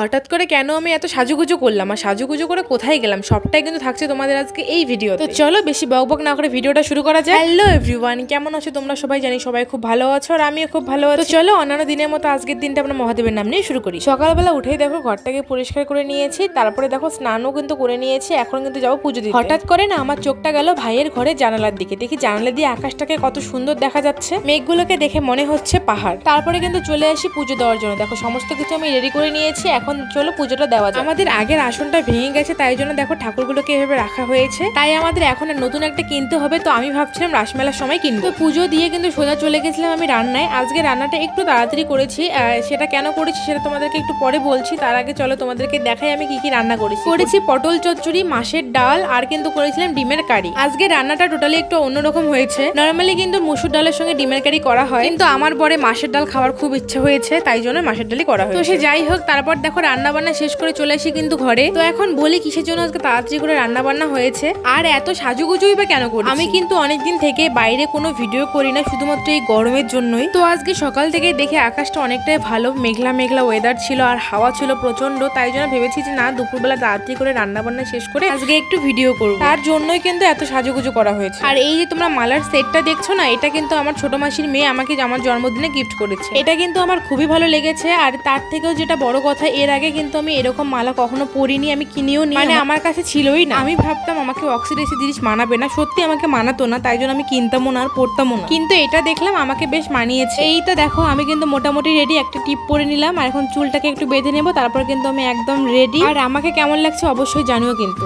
হঠাৎ করে কেন আমি এত সাজুগুজু করলাম আর সাজুগুজু করে কোথায় গেলাম সবটাই কিন্তু থাকছে তোমাদের আজকে এই ভিডিও। তো চলো বেশি বকবক না করে ভিডিওটা শুরু করা যায়। হ্যালো এভরিওয়ান, কেমন আছো তোমরা সবাই? জানি সবাই খুব ভালো আছো আর আমিও খুব ভালো আছি। তো চলো অন্যান্য দিনের মতো আজকের দিনটা আমরা মহাদেবের নাম নিয়ে শুরু করি। সকালবেলা উঠেই দেখো ঘরটাকে পরিষ্কার করে নিয়েছি, তারপরে দেখো স্নানও কিন্তু করে নিয়েছি, এখন কিন্তু যাবো পুজো দিতে। হঠাৎ করে না আমার চোখটা গেল ভাইয়ের ঘরে জানালার দিকে, দেখি জানালা দিয়ে আকাশটাকে কত সুন্দর দেখা যাচ্ছে, মেঘগুলোকে দেখে মনে হচ্ছে পাহাড়। তারপরে কিন্তু চলে আসি পুজো দেওয়ার জন্য। দেখো সমস্ত কিছু আমি রেডি করে নিয়েছি, এখন চলো পুজোটা দেওয়া যায়। আমাদের আগের আসনটা ভেঙে গেছে, তাই জন্য দেখো ঠাকুরগুলোকে এভাবে রাখা হয়েছে, তাই আমাদের এখন নতুন একটা কিনতে হবে। তো আমি ভাবছিলাম রাসমেলার সময় কিনবো। তো পুজো দিয়ে কিন্তু সোজা চলে গেছিলাম আমি রান্নায়। আজকে রান্নাটা একটু তাড়াতাড়ি করেছি, সেটা কেন করেছি সেটা তোমাদেরকে একটু পরে বলছি। তার আগে চলো তোমাদেরকে দেখাই আমি কি কি রান্না করেছি পটল চচ্চড়ি, মাছের ডাল আর কিন্তু করেছিলাম ডিমের কারি। আজকে রান্নাটা টোটালি একটু অন্যরকম হয়েছে। নর্মালি কিন্তু মসুর ডালের সঙ্গে ডিমের কারি করা হয়, কিন্তু আমার বরে মাছের ডাল খাওয়ার খুব ইচ্ছা হয়েছে, তাই জন্য মাছের ডালই করা হয়েছে। তো সে যাই হোক, তারপর দেখো রান্না বান্না শেষ করে চলে আসি কিন্তু ঘরে। তো এখন বলি কিসের জন্য আজকে তাড়াতাড়ি করে রান্না বান্না হয়েছে আর এত সাজুগুজুই বা কেন করি। আমি কিন্তু অনেকদিন থেকে বাইরে কোনো ভিডিও করি না, শুধুমাত্র এই গরমের জন্যই। তো আজকে সকাল থেকে দেখে আকাশটা অনেকটাই ভালো, মেঘলা মেঘলা ওয়েদার ছিল আর হাওয়া ছিল প্রচন্ড, তাই জন্য ভেবেছি যে না দুপুরবেলা তাড়াতাড়ি করে রান্না বান্না শেষ করে আজকে একটু ভিডিও করবো, তার জন্যই কিন্তু এত সাজুগুজু করা হয়েছে। আর এই যে তোমরা মালার সেটটা দেখছো না, এটা কিন্তু আমার ছোট মাসির মেয়ে আমাকে আমার জন্মদিনে গিফট করেছে। এটা কিন্তু আমার খুবই ভালো লেগেছে। আর তার থেকেও যেটা বড় কথা, এর আগে কিন্তু আমি এরকম মালা কখনো পরিনি, আমি কিনেও নি, মানে আমার কাছে ছিলই না। আমি ভাবতাম আমাকে অক্সিডাইসি জিনিস মানাবে না, সত্যি আমাকে মানাতো না, তাই জন্য আমি কিনতামও না আর পড়তামও না। কিন্তু এটা দেখলাম আমাকে বেশ মানিয়েছে। এই তো দেখো আমি কিন্তু মোটামুটি রেডি, একটা টিপ পরে নিলাম আর এখন চুলটাকে একটু বেঁধে নেবো, তারপর কিন্তু আমি একদম রেডি। আর আমাকে কেমন লাগছে অবশ্যই জানিও কিন্তু।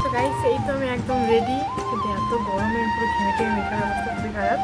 তো গাইস এই তো আমি একদম রেডি, কিন্তু এত গরমে পুরো ঘেমে টেমে মেকআপ অবস্থা খুবই খারাপ।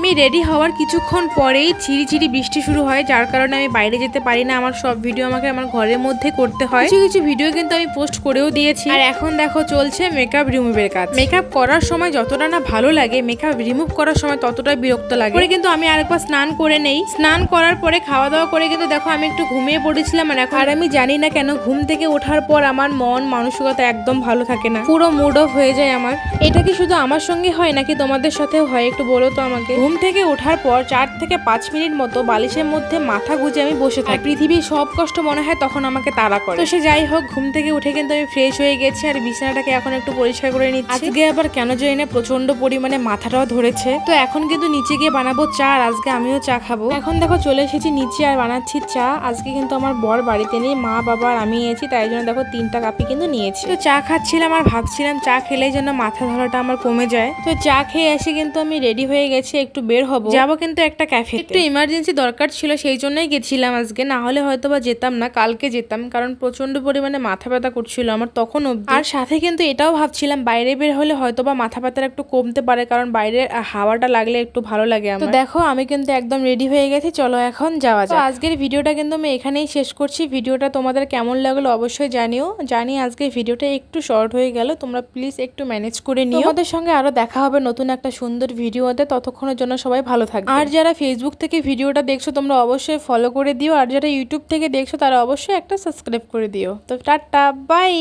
আমি রেডি হওয়ার কিছুক্ষণ পরেই ঝিরিঝিরি বৃষ্টি শুরু হয়, যার কারণে আমি বাইরে যেতে পারি না। আমার সব ভিডিও আমাকে আমার ঘরের মধ্যে করতে হয়। কিছু কিছু ভিডিও কিন্তু আমি পোস্ট করেও দিয়েছি। আর এখন দেখো চলছে মেকআপ রিমুভের কাজ। মেকআপ করার সময় যতটা না ভালো লাগে, মেকআপ রিমুভ করার সময় ততটাই বিরক্ত লাগে। পরে কিন্তু আমি আরেকবার স্নান করে নেই। স্নান করার পরে খাওয়া দাওয়া করে কিন্তু দেখো আমি একটু ঘুমিয়ে পড়েছিলাম। আর আমি জানি না কেন ঘুম থেকে ওঠার পর আমার মন মানসিকতা একদম ভালো থাকে না, পুরো মুড অফ হয়ে যায় আমার। এটা কি শুধু আমার সঙ্গে হয় নাকি তোমাদের সাথেও হয় একটু বলো তো আমাকে। ঘুম থেকে ওঠার পর 4 থেকে 5 মিনিট মতো বালিশের মধ্যে মাথা গুজে আমি বসে থাকি, পৃথিবীর সব কষ্ট মনে হয় তখন আমাকে তাড়া করে। তো সে যাই হোক, ঘুম থেকে উঠে কিন্তু আমি ফ্রেশ হয়ে গেছি আর বিছানাটাকে এখন একটু পরিষ্কার করে নিচ্ছি। আজকে আবার কেন জানি না প্রচন্ড পরিমাণে মাথাটাও ধরেছে। তো এখন কিন্তু নিচে গিয়ে বানাবো চা, আর আজকে আমিও চা খাবো। এখন দেখো চলে এসেছি নিচে আর বানাচ্ছি চা। আজকে কিন্তু আমার বর বাড়িতে নেই, মা বাবা আর আমি এসেছি, তাই জন্য দেখো 3টা কাপি কিন্তু নিয়েছি। তো চা খাচ্ছিলাম আর ভাবছিলাম চা খেলে যেন মাথা ধরাটা আমার কমে যায়। তো চা খেয়ে এসে কিন্তু আমি রেডি হয়ে গেছি, একটু বের হবো, যাবো কিন্তু একটা ক্যাফে। একটু ইমার্জেন্সি দরকার ছিল, সেই জন্যই গেছিলাম আজকে, না হলে হয়তো বা যেতাম না, কালকে যেতাম, কারণ প্রচন্ড পরিমাণে মাথা ব্যথা করছিল আমার তখন অব্দি। আর সাথে কিন্তু এটাও ভাবছিলাম বাইরে বের হলে হয়তো বা মাথা ব্যথাটা একটু কমতে পারে, কারণ বাইরের হাওয়াটা লাগলে একটু ভালো লাগে আমার। তো দেখো আমি কিন্তু একদম রেডি হয়ে গেছি, চলো এখন যাওয়া যায়। আজকের ভিডিওটা কিন্তু আমি এখানেই শেষ করছি। ভিডিওটা তোমাদের কেমন লাগলো অবশ্যই জানিও। জানি আজকে ভিডিওটা একটু শর্ট হয়ে গেল, তোমরা প্লিজ একটু ম্যানেজ করে নিও। তোমাদের সঙ্গে আরো দেখা হবে নতুন একটা সুন্দর ভিডিওতে, ততক্ষণের জন্য সবাই ভালো থাকবে। আর যারা ফেসবুক থেকে ভিডিওটা দেখছো তোমরা অবশ্যই ফলো করে দিও, আর যারা ইউটিউব থেকে দেখছো তারা অবশ্যই একটা সাবস্ক্রাইব করে দিও। তো টাটা বাই।